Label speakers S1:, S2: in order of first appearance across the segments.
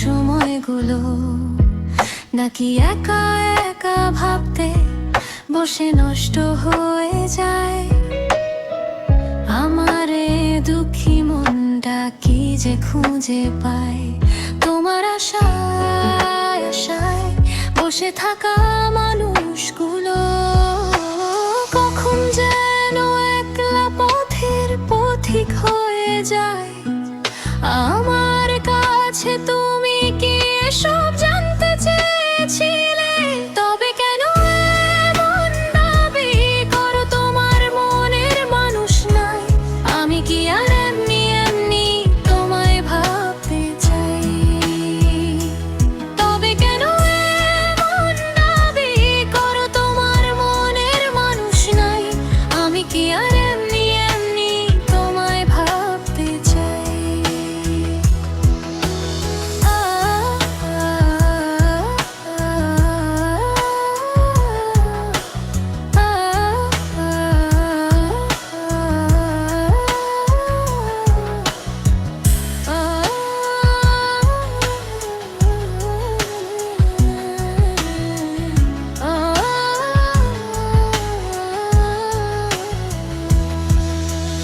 S1: সময়গুলো, নাকি একা একা ভাবতে বসে নষ্ট হয়ে যায় আমার দুঃখী মনটা কি যে খুঁজে পায় তোমার আশায় আশায় বসে থাকা মানুষগুলো। কখন যেন একলা পথের পথিক হয়ে যায় আমার কাছে। তুমি কি এসব জানতে চেয়েছিলে? তবে কেন এমন দাবি করো তোমার মনের মানুষ নাই? আমি কি আর এমনি এমনি তোমায় ভাবতে চাই? তবে কেন এমন দাবি করো তোমার মনের মানুষ নাই? আমি কি আর এমনি এমনি তোমায় ভাবতে চাই?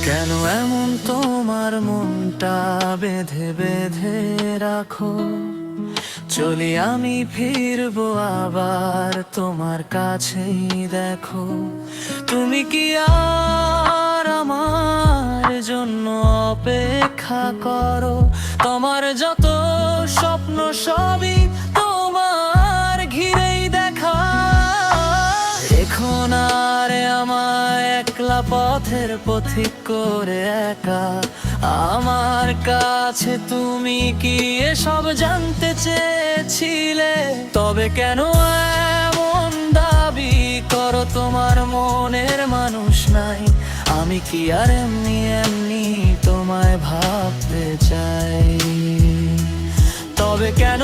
S2: কেন এমন তোমার মনটা বেঁধে বেঁধে রাখো? চলি আমি ফিরবো আবার তোমার কাছেই, দেখো। তুমি কি আর আমার জন্য অপেক্ষা করো? তোমার যত স্বপ্ন সবই তোমার ঘিরেই দেখা। এখন আর আমায় একলা পথের পথিক করে একা আমার কাছে তুমি কি এসব জানতে চেয়েছিলে? তবে কেন এমন দাবি করো তোমার মনের মানুষ নাই? আমি কি আর এমনি এমনি তোমায় ভাবতে চাই? তবে কেন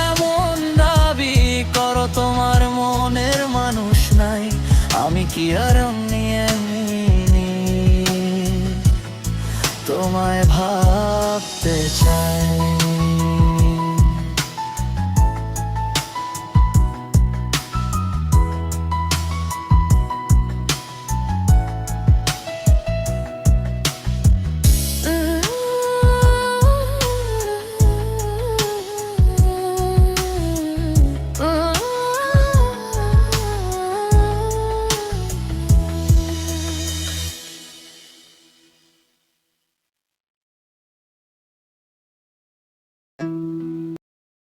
S2: এমন দাবি করো তোমার মনের মানুষ নাই? আমি কি আর এমনি এমনি তোমায় ভাবতে চাই?